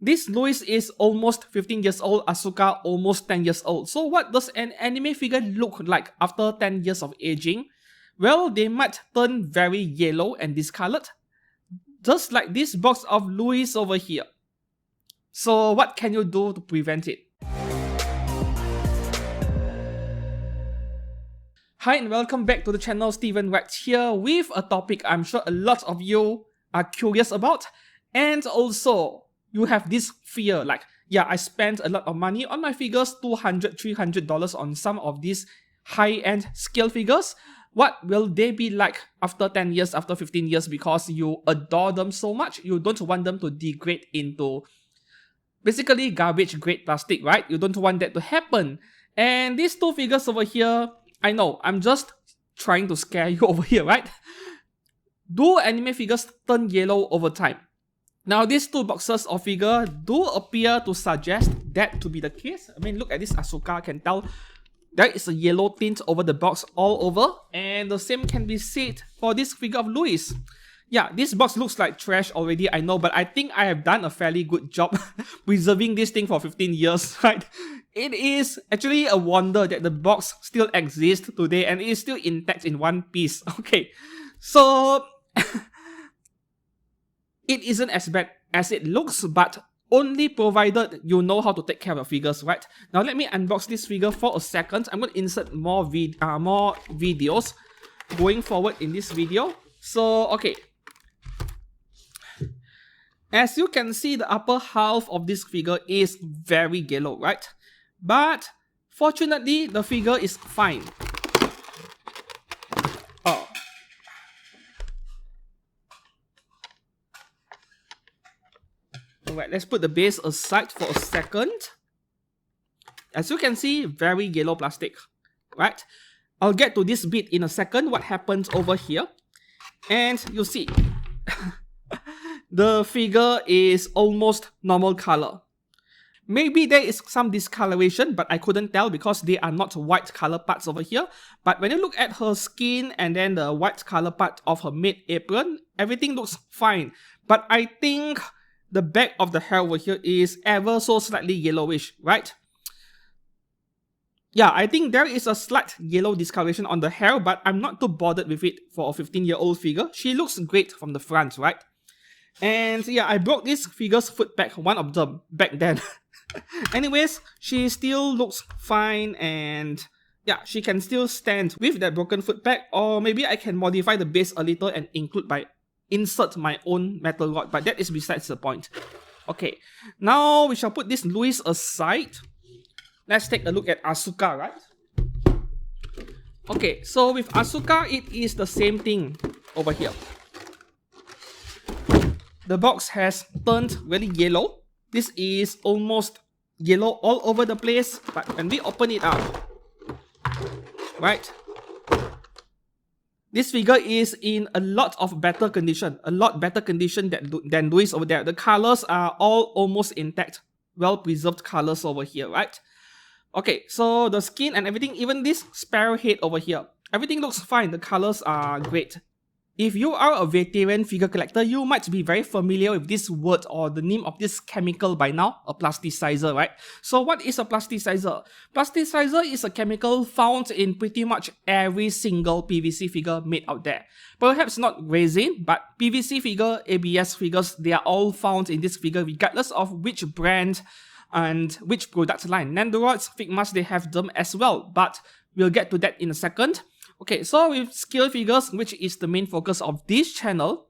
This Louis is almost 15 years old, Asuka almost 10 years old. So what does an anime figure look like after 10 years of aging? Well, they might turn very yellow and discolored, just like this box of Louis over here. So what can you do to prevent it? Hi and welcome back to the channel. Steven Rex here with a topic I'm sure a lot of you are curious about, and also you have this fear like, yeah, I spent a lot of money on my figures, $200, $300 on some of these high-end scale figures. What will they be like after 10 years, after 15 years, because you adore them so much? You don't want them to degrade into basically garbage grade plastic, right? You don't want that to happen. And these two figures over here, I know, I'm just trying to scare you over here, right? Do anime figures turn yellow over time? Now, these two boxes of figure do appear to suggest that to be the case. I mean, look at this Asuka, I can tell there is a yellow tint over the box all over, and the same can be said for this figure of Louis. Yeah, this box looks like trash already, I know, but I think I have done a fairly good job preserving this thing for 15 years, right? It is actually a wonder that the box still exists today and it is still intact in one piece. Okay, so it isn't as bad as it looks, but only provided you know how to take care of your figures, right? Now let me unbox this figure for a second. I'm going to insert more videos going forward in this video. So, okay. As you can see, the upper half of this figure is very yellow, right? But fortunately, the figure is fine. Oh. Alright, let's put the base aside for a second. As you can see, very yellow plastic, right? I'll get to this bit in a second, what happens over here. And you see, the figure is almost normal color. Maybe there is some discoloration, but I couldn't tell because they are not white color parts over here. But when you look at her skin and then the white color part of her mid-apron, everything looks fine. But I think the back of the hair over here is ever so slightly yellowish, right? Yeah, I think there is a slight yellow discoloration on the hair, but I'm not too bothered with it for a 15-year-old figure. She looks great from the front, right? And yeah, I broke this figure's foot back, one of them, back then. Anyways, she still looks fine, and yeah, she can still stand with that broken foot back, or maybe I can modify the base a little and insert my own metal rod, but that is besides the point. Okay, now we shall put this Louis aside. Let's take a look at Asuka, right? Okay, so with Asuka, it is the same thing over here. The box has turned really yellow. This is almost yellow all over the place, but when we open it up, right? This figure is in a lot of better condition, than Louis over there. The colors are all almost intact, well-preserved colors over here, right? Okay, so the skin and everything, even this sparrow head over here, everything looks fine. The colors are great. If you are a veteran figure collector, you might be very familiar with this word or the name of this chemical by now, a plasticizer, right? So what is a plasticizer? Plasticizer is a chemical found in pretty much every single PVC figure made out there. Perhaps not resin, but PVC figure, ABS figures, they are all found in this figure regardless of which brand and which product line. Nandoroids, Figmas, they have them as well, but we'll get to that in a second. Okay, so with scale figures, which is the main focus of this channel,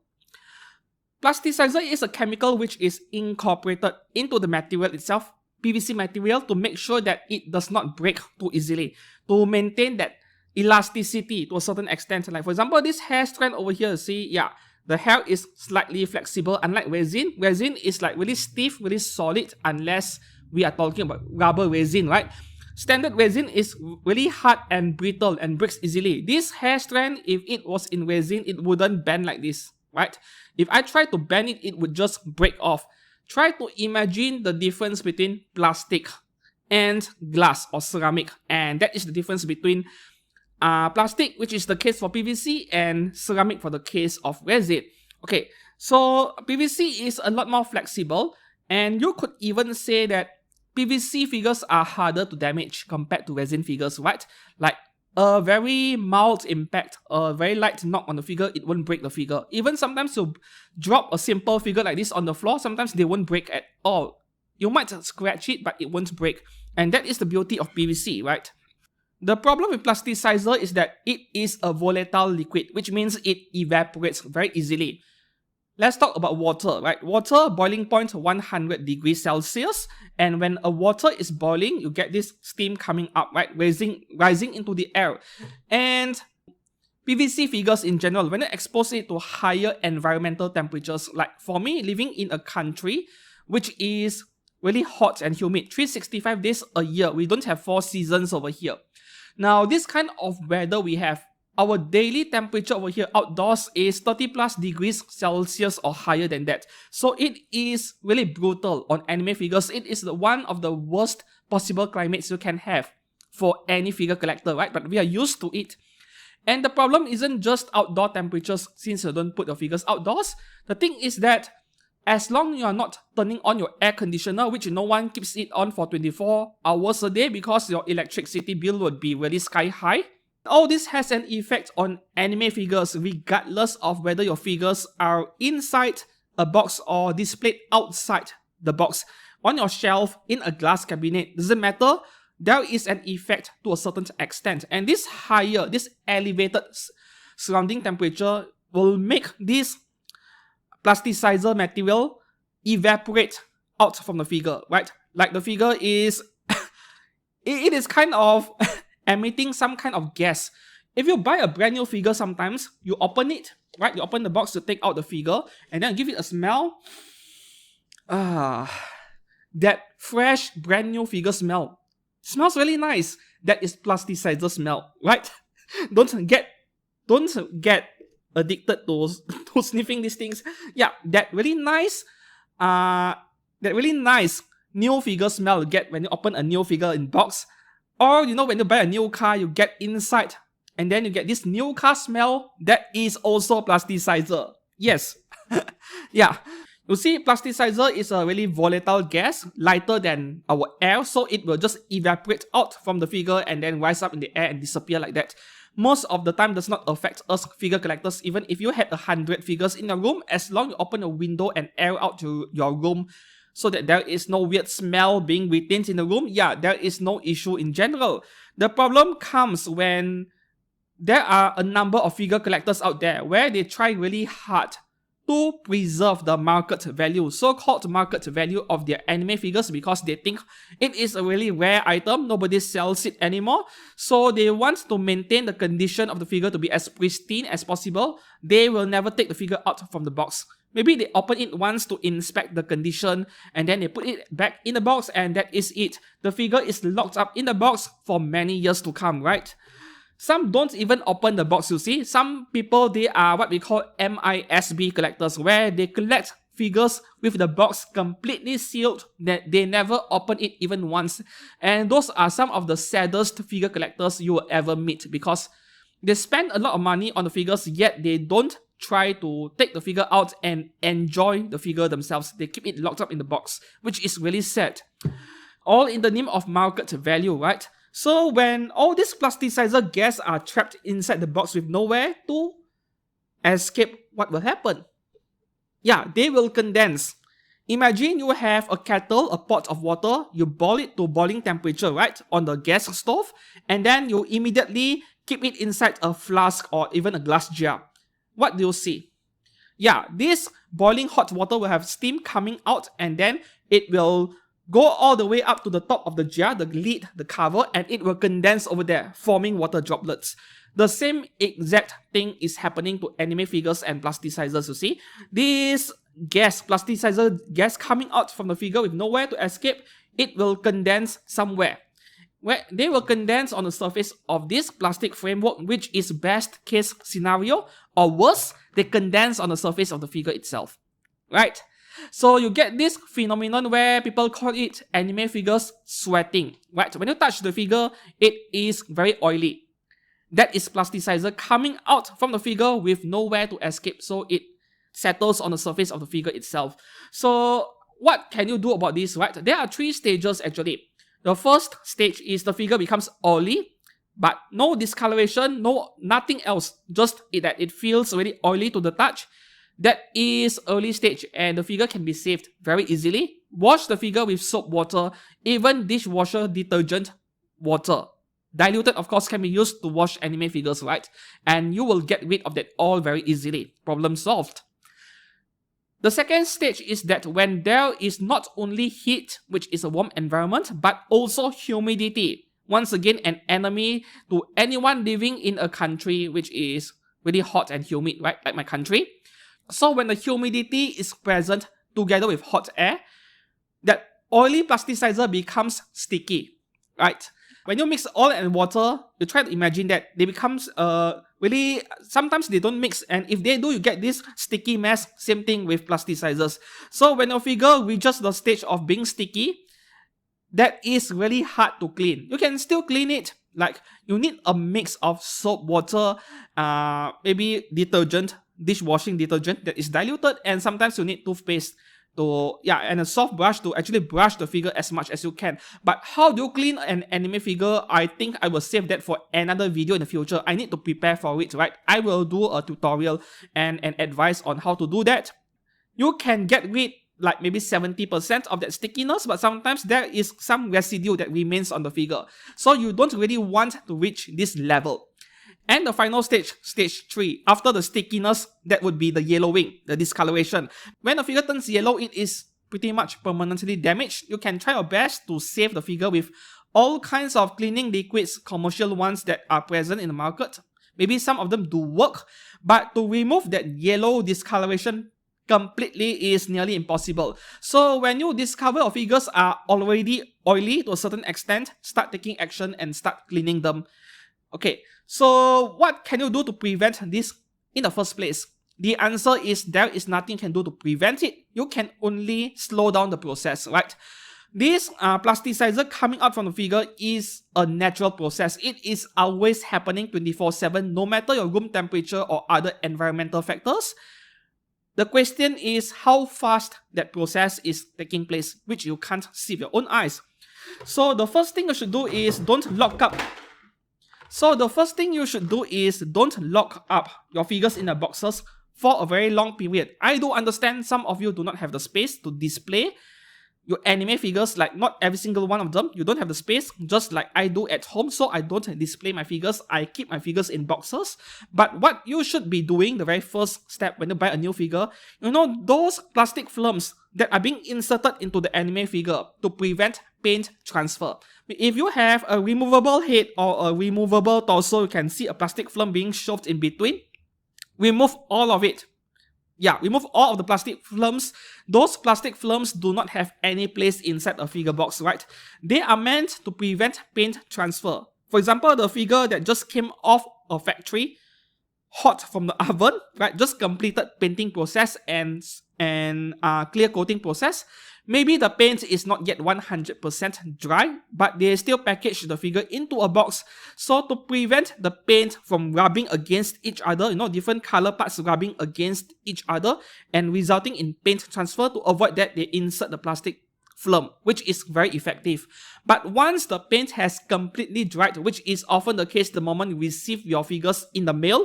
plasticizer is a chemical which is incorporated into the material itself, PVC material, to make sure that it does not break too easily, to maintain that elasticity to a certain extent. Like for example, this hair strand over here, see, yeah, the hair is slightly flexible, unlike resin. Resin is like really stiff, really solid, unless we are talking about rubber resin, right? Standard resin is really hard and brittle and breaks easily. This hair strand, if it was in resin, it wouldn't bend like this, right? If I try to bend it, it would just break off. Try to imagine the difference between plastic and glass or ceramic, and that is the difference between plastic, which is the case for PVC, and ceramic for the case of resin. Okay, so PVC is a lot more flexible, And you could even say that PVC figures are harder to damage compared to resin figures, right? Like a very mild impact, a very light knock on the figure, it won't break the figure. Even sometimes you drop a simple figure like this on the floor, sometimes they won't break at all. You might scratch it, but it won't break. And that is the beauty of PVC, right? The problem with plasticizer is that it is a volatile liquid, which means it evaporates very easily. Let's talk about water, right? Water, boiling point 100 degrees Celsius. And when a water is boiling, you get this steam coming up, right? Rising into the air. And PVC figures in general, when you expose it to higher environmental temperatures, like for me, living in a country which is really hot and humid, 365 days a year, we don't have 4 seasons over here. Now, this kind of weather we have, our daily temperature over here outdoors is 30 plus degrees Celsius or higher than that. So it is really brutal on anime figures. It is one of the worst possible climates you can have for any figure collector, right? But we are used to it. And the problem isn't just outdoor temperatures since you don't put your figures outdoors. The thing is that as long as you are not turning on your air conditioner, which no one keeps it on for 24 hours a day because your electricity bill would be really sky high. All this has an effect on anime figures regardless of whether your figures are inside a box or displayed outside the box, on your shelf, in a glass cabinet. Doesn't matter. There is an effect to a certain extent. And this elevated surrounding temperature will make this plasticizer material evaporate out from the figure, right? Like the figure is, it is kind of emitting some kind of gas. If you buy a brand new figure sometimes, you open it, right? You open the box to take out the figure and then give it a smell. That fresh brand new figure smell. Smells really nice. That is plasticizer smell, right? Don't get addicted to sniffing these things. Yeah, that really nice new figure smell you get when you open a new figure in box. Or when you buy a new car, you get inside and then you get this new car smell. That is also plasticizer. Yes. Yeah. You see, plasticizer is a really volatile gas, lighter than our air, so it will just evaporate out from the figure and then rise up in the air and disappear like that. Most of the time does not affect us figure collectors. Even if you had 100 figures in your room, as long as you open a window and air out to your room so that there is no weird smell being retained in the room, yeah, there is no issue in general. The problem comes when there are a number of figure collectors out there where they try really hard to preserve the market value, so-called market value of their anime figures, because they think it is a really rare item, nobody sells it anymore, so they want to maintain the condition of the figure to be as pristine as possible. They will never take the figure out from the box. Maybe they open it once to inspect the condition and then they put it back in the box and that is it. The figure is locked up in the box for many years to come, right? Some don't even open the box, you see. Some people, they are what we call MISB collectors, where they collect figures with the box completely sealed, that they never open it even once. And those are some of the saddest figure collectors you will ever meet, because they spend a lot of money on the figures, yet they don't try to take the figure out and enjoy the figure themselves. They keep it locked up in the box, which is really sad. All in the name of market value, right? So when all these plasticizer gas are trapped inside the box with nowhere to escape, what will happen? Yeah, they will condense. Imagine you have a kettle, a pot of water, you boil it to boiling temperature, right, on the gas stove, and then you immediately keep it inside a flask or even a glass jar. What do you see? Yeah, this boiling hot water will have steam coming out and then it will go all the way up to the top of the jar, the lid, the cover, and it will condense over there, forming water droplets. The same exact thing is happening to anime figures and plasticizers, you see. This gas, plasticizer gas coming out from the figure with nowhere to escape, it will condense somewhere. Where they will condense on the surface of this plastic framework, which is best case scenario, or worse, they condense on the surface of the figure itself, right? So you get this phenomenon where people call it anime figures sweating, right? When you touch the figure, it is very oily. That is plasticizer coming out from the figure with nowhere to escape, so it settles on the surface of the figure itself. So what can you do about this, right? There are 3 stages actually. The first stage is the figure becomes oily, but no discoloration, nothing else, just that it feels really oily to the touch. That is early stage, and the figure can be saved very easily. Wash the figure with soap water, even dishwasher detergent water. Diluted, of course, can be used to wash anime figures, right? And you will get rid of that all very easily. Problem solved. The second stage is that when there is not only heat, which is a warm environment, but also humidity. Once again, an enemy to anyone living in a country which is really hot and humid, right? Like my country. So when the humidity is present together with hot air, that oily plasticizer becomes sticky, right? When you mix oil and water, you try to imagine that they becomes really, sometimes they don't mix, and if they do, you get this sticky mess. Same thing with plasticizers. So when your figure reaches the stage of being sticky, that is really hard to clean. You can still clean it, like you need a mix of soap, water, maybe detergent, dishwashing detergent that is diluted, and sometimes you need toothpaste and a soft brush to actually brush the figure as much as you can. But how do you clean an anime figure? I think I will save that for another video in the future. I need to prepare for it, right? I will do a tutorial and an advice on how to do that. You can get rid like maybe 70% of that stickiness, but sometimes there is some residue that remains on the figure. So you don't really want to reach this level. And the final stage, stage 3, after the stickiness, that would be the yellowing, the discoloration. When the figure turns yellow, it is pretty much permanently damaged. You can try your best to save the figure with all kinds of cleaning liquids, commercial ones that are present in the market. Maybe some of them do work, but to remove that yellow discoloration completely is nearly impossible. So when you discover your figures are already oily to a certain extent, start taking action and start cleaning them. Okay, so what can you do to prevent this in the first place? The answer is there is nothing you can do to prevent it. You can only slow down the process, right? This plasticizer coming out from the figure is a natural process. It is always happening 24/7, no matter your room temperature or other environmental factors. The question is how fast that process is taking place, which you can't see with your own eyes. So the first thing you should do is don't lock up your figures in the boxes for a very long period. I do understand some of you do not have the space to display your anime figures, like not every single one of them. You don't have the space, just like I do at home, so I don't display my figures. I keep my figures in boxes. But what you should be doing, the very first step when you buy a new figure, those plastic films that are being inserted into the anime figure to prevent paint transfer. If you have a removable head or a removable torso, you can see a plastic film being shoved in between. Remove all of it. Yeah, remove all of the plastic films. Those plastic films do not have any place inside a figure box, right? They are meant to prevent paint transfer. For example, the figure that just came off a factory, hot from the oven, right? Just completed painting process and clear coating process. Maybe the paint is not yet 100% dry, but they still package the figure into a box. So to prevent the paint from rubbing against each other, different color parts rubbing against each other and resulting in paint transfer, to avoid that, they insert the plastic film, which is very effective. But once the paint has completely dried, which is often the case the moment you receive your figures in the mail,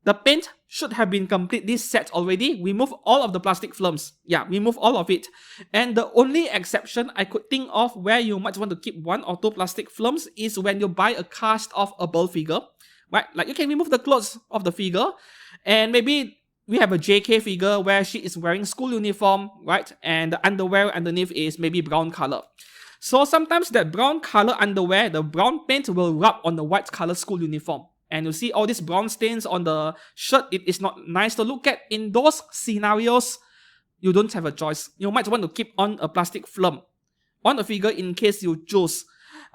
the paint should have been completely set already. Remove all of the plastic films. Yeah, remove all of it. And the only exception I could think of where you might want to keep 1 or 2 plastic films is when you buy a cast-off figure, right? Like you can remove the clothes of the figure, and maybe we have a JK figure where she is wearing school uniform, right? And the underwear underneath is maybe brown color. So sometimes that brown color underwear, the brown paint will rub on the white color school uniform. And you see all these brown stains on the shirt. It is not nice to look at. In those scenarios, you don't have a choice. You might want to keep on a plastic film on the figure in case you choose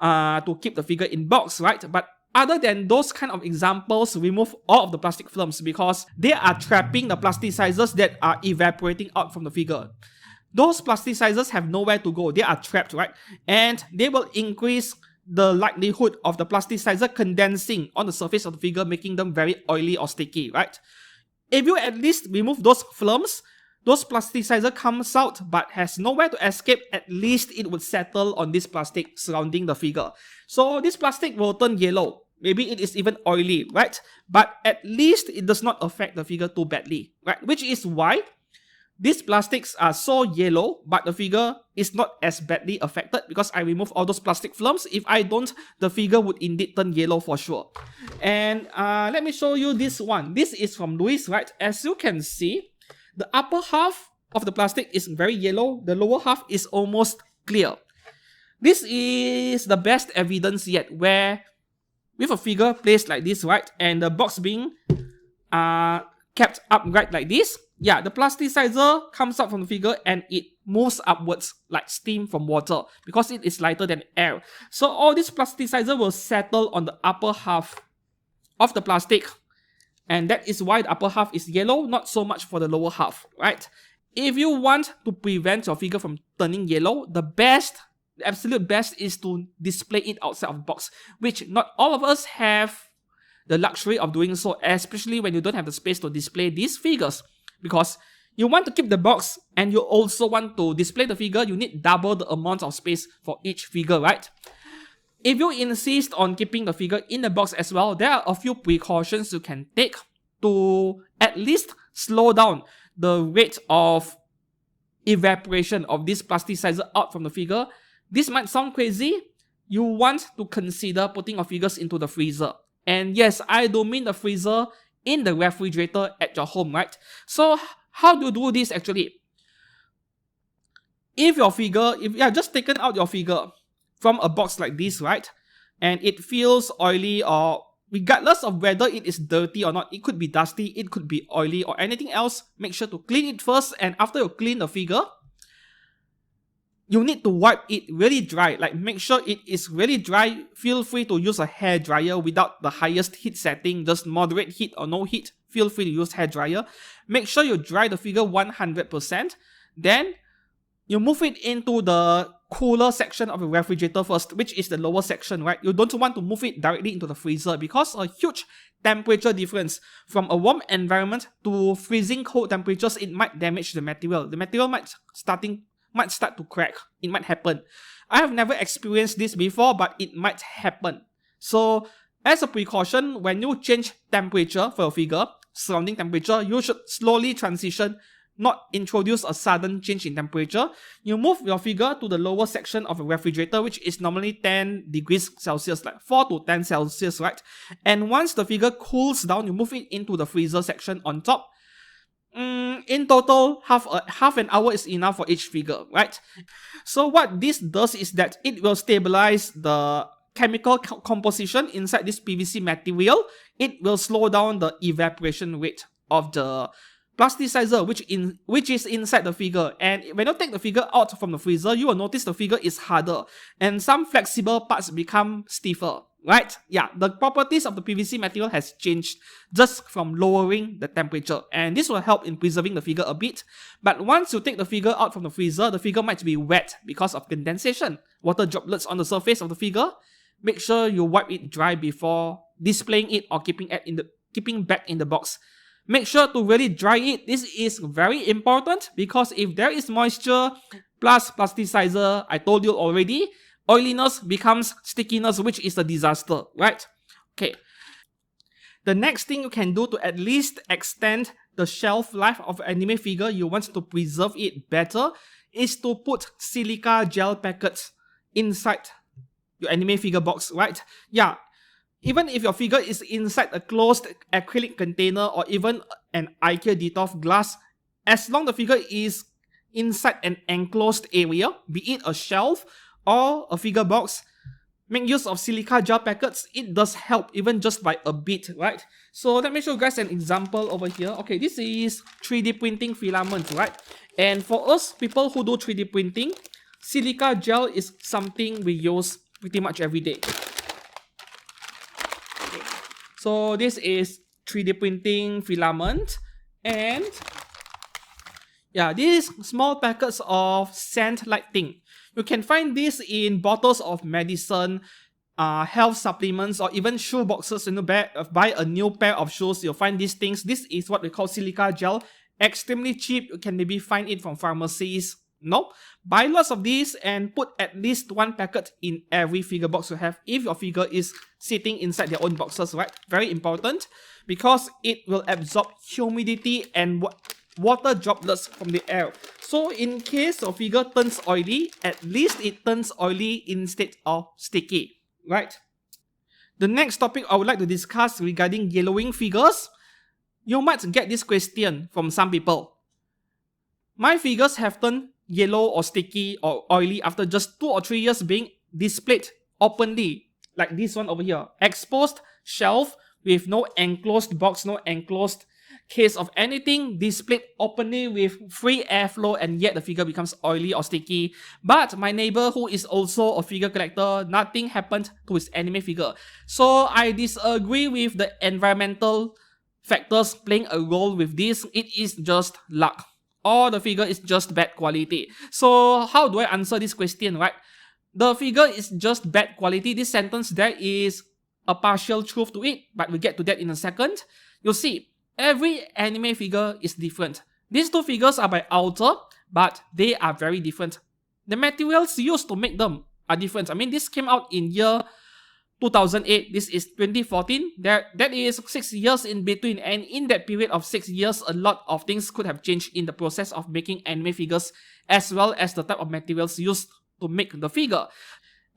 to keep the figure in box, right? But other than those kind of examples, remove all of the plastic films because they are trapping the plasticizers that are evaporating out from the figure. Those plasticizers have nowhere to go. They are trapped, right? And they will increase the likelihood of the plasticizer condensing on the surface of the figure, making them very oily or sticky, right? If you at least remove those films, those plasticizer comes out but has nowhere to escape, at least it would settle on this plastic surrounding the figure. So this plastic will turn yellow. Maybe it is even oily, right? But at least it does not affect the figure too badly, right? Which is why these plastics are so yellow, but the figure is not as badly affected because I remove all those plastic films. If I don't, the figure would indeed turn yellow for sure. And let me show you this one. This is from Louis, right? As you can see, the upper half of the plastic is very yellow. The lower half is almost clear. This is the best evidence yet where with a figure placed like this, right? And the box being kept upright like this. Yeah, the plasticizer comes out from the figure and it moves upwards like steam from water because it is lighter than air. So all this plasticizer will settle on the upper half of the plastic. And that is why the upper half is yellow, not so much for the lower half, right? If you want to prevent your figure from turning yellow, the absolute best is to display it outside of the box, which not all of us have the luxury of doing so, especially when you don't have the space to display these figures. Because you want to keep the box and you also want to display the figure, you need double the amount of space for each figure, right? If you insist on keeping the figure in the box as well, there are a few precautions you can take to at least slow down the rate of evaporation of this plasticizer out from the figure. This might sound crazy. You want to consider putting your figures into the freezer. And yes, I do mean the freezer in the refrigerator at your home, right? So how do you do this actually? If you have just taken out your figure from a box like this, right? And it feels oily, or regardless of whether it is dirty or not, it could be dusty, it could be oily or anything else, make sure to clean it first. And after you clean the figure, you need to wipe it really dry, like make sure it is really dry. Feel free to use a hair dryer without the highest heat setting, just moderate heat or no heat. Feel free to use hair dryer. Make sure you dry the figure 100%. Then you move it into the cooler section of the refrigerator first, which is the lower section, right? You don't want to move it directly into the freezer because a huge temperature difference from a warm environment to freezing cold temperatures, it might damage the material. The material might start to crack. It might happen. I have never experienced this before, but it might happen. So as a precaution, when you change temperature for your figure, surrounding temperature, you should slowly transition, not introduce a sudden change in temperature. You move your figure to the lower section of a refrigerator, which is normally 10 degrees Celsius, like 4 to 10 Celsius, right? And once the figure cools down, you move it into the freezer section on top. In total, half an hour is enough for each figure, right? So what this does is that it will stabilize the chemical composition inside this PVC material. It will slow down the evaporation rate of the plasticizer, which is inside the figure. And when you take the figure out from the freezer, you will notice the figure is harder and some flexible parts become stiffer, right? Yeah, the properties of the PVC material has changed just from lowering the temperature, and this will help in preserving the figure a bit. But once you take the figure out from the freezer, the figure might be wet because of condensation, water droplets on the surface of the figure. Make sure you wipe it dry before displaying it or keeping back in the box. Make sure to really dry it. This is very important because if there is moisture plus plasticizer, I told you already, oiliness becomes stickiness, which is a disaster, right? Okay. The next thing you can do to at least extend the shelf life of an anime figure, you want to preserve it better, is to put silica gel packets inside your anime figure box, right? Yeah. Even if your figure is inside a closed acrylic container or even an IKEA Detolf glass, as long as the figure is inside an enclosed area, be it a shelf or a figure box, make use of silica gel packets. It does help even just by a bit, right? So let me show you guys an example over here. Okay, this is 3D printing filament, right? And for us, people who do 3D printing, silica gel is something we use pretty much every day. So this is 3D printing filament, and yeah, these small packets of scent-like thing. You can find this in bottles of medicine, health supplements, or even shoe boxes. Buy a new pair of shoes, you'll find these things. This is what we call silica gel, extremely cheap. You can maybe find it from pharmacies. No, buy lots of these and put at least one packet in every figure box you have if your figure is sitting inside their own boxes, right? Very important because it will absorb humidity and water droplets from the air. So in case your figure turns oily, at least it turns oily instead of sticky, right? The next topic I would like to discuss regarding yellowing figures. You might get this question from some people. My figures have turned yellow or sticky or oily after just 2 or 3 years being displayed openly, like this one over here. Exposed shelf with no enclosed box, no enclosed case of anything, displayed openly with free airflow, and yet the figure becomes oily or sticky. But my neighbor, who is also a figure collector, nothing happened to his anime figure. So I disagree with the environmental factors playing a role with this. It is just luck, or the figure is just bad quality. So how do I answer this question, right? The figure is just bad quality. This sentence, there is a partial truth to it, but we'll get to that in a second. You'll see, every anime figure is different. These two figures are by Alter, but they are very different. The materials used to make them are different. I mean, this came out in year 2008, this is 2014. That is 6 years in between, and in that period of 6 years, a lot of things could have changed in the process of making anime figures, as well as the type of materials used to make the figure.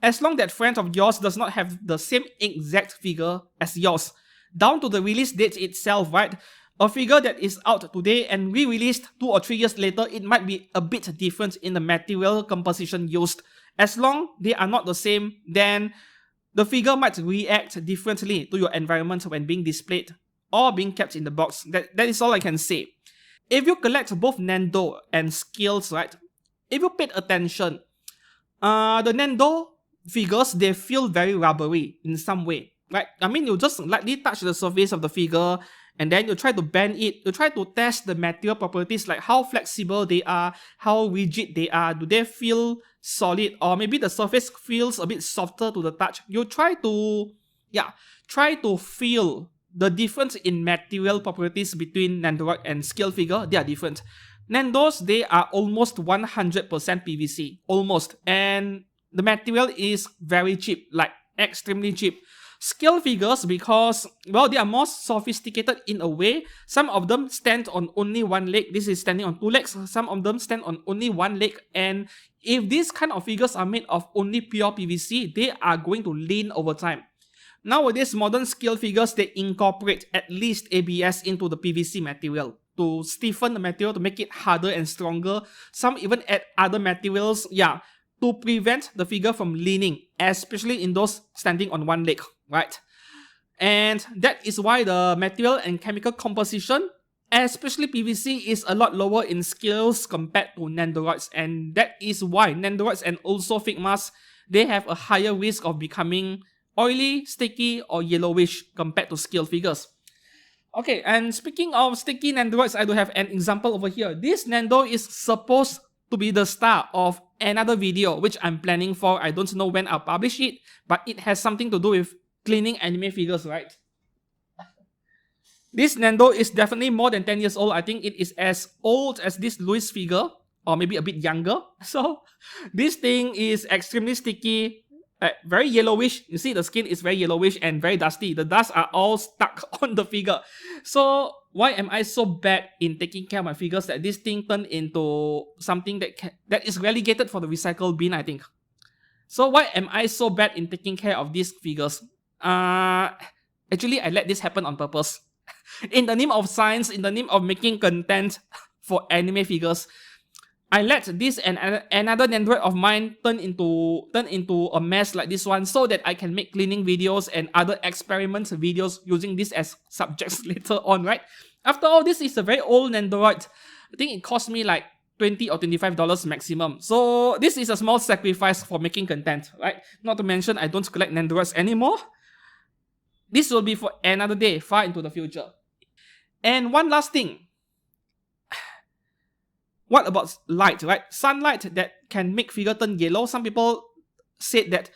As long that friend of yours does not have the same exact figure as yours, down to the release date itself, right? A figure that is out today and re-released 2 or 3 years later, it might be a bit different in the material composition used. As long they are not the same, then the figure might react differently to your environment when being displayed or being kept in the box. That is all I can say. If you collect both Nendo and scales, right? If you paid attention, the Nendo figures, they feel very rubbery in some way, right? I mean, you just lightly touch the surface of the figure and then you try to bend it. You try to test the material properties, like how flexible they are, how rigid they are. Do they feel solid, or maybe the surface feels a bit softer to the touch? You try to feel the difference in material properties between Nendoroid and scale figure. They are different. Nendos, they are almost 100% PVC, almost, and the material is very cheap, like extremely cheap. Scale figures, because, well, they are more sophisticated in a way. Some of them stand on only one leg. This is standing on 2 legs. Some of them stand on only one leg. And if these kind of figures are made of only pure PVC, they are going to lean over time. Nowadays, modern scale figures, they incorporate at least ABS into the PVC material to stiffen the material, to make it harder and stronger. Some even add other materials, to prevent the figure from leaning, especially in those standing on one leg, right? And that is why the material and chemical composition, especially PVC, is a lot lower in scales compared to Nendoroids. And that is why Nendoroids and also Figmas, they have a higher risk of becoming oily, sticky, or yellowish compared to scale figures. Okay, and speaking of sticky Nendoroids, I do have an example over here. This Nendo is supposed to be the star of another video which I'm planning for. I don't know when I'll publish it, but it has something to do with cleaning anime figures, right? This Nendo is definitely more than 10 years old. I think it is as old as this Luis figure, or maybe a bit younger. So this thing is extremely sticky, very yellowish. You see, the skin is very yellowish and very dusty. The dust are all stuck on the figure. So why am I so bad in taking care of my figures that this thing turned into something that is relegated for the recycle bin, I think? So why am I so bad in taking care of these figures? Actually, I let this happen on purpose. In the name of science, in the name of making content for anime figures, I let this and another Nendoroid of mine turn into a mess like this one, so that I can make cleaning videos and other experiments videos using this as subjects later on, right? After all, this is a very old Nendoroid. I think it cost me like $20 or $25 maximum. So this is a small sacrifice for making content, right? Not to mention, I don't collect Nendoroids anymore. This will be for another day, far into the future. And one last thing. What about light, right? Sunlight that can make figure turn yellow. Some people said that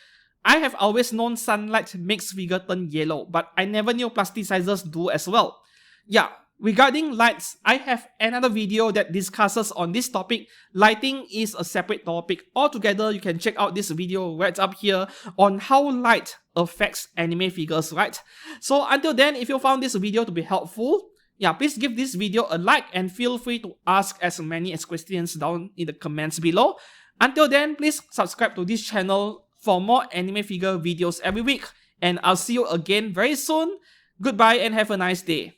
I have always known sunlight makes figure turn yellow, but I never knew plasticizers do as well. Yeah, Regarding lights, I have another video that discusses on this topic. Lighting is a separate topic altogether. You can check out this video right up here on how light affects anime figures, right? So until then, if you found this video to be helpful, yeah, please give this video a like and feel free to ask as many as questions down in the comments below. Until then, please subscribe to this channel for more anime figure videos every week. And I'll see you again very soon. Goodbye and have a nice day.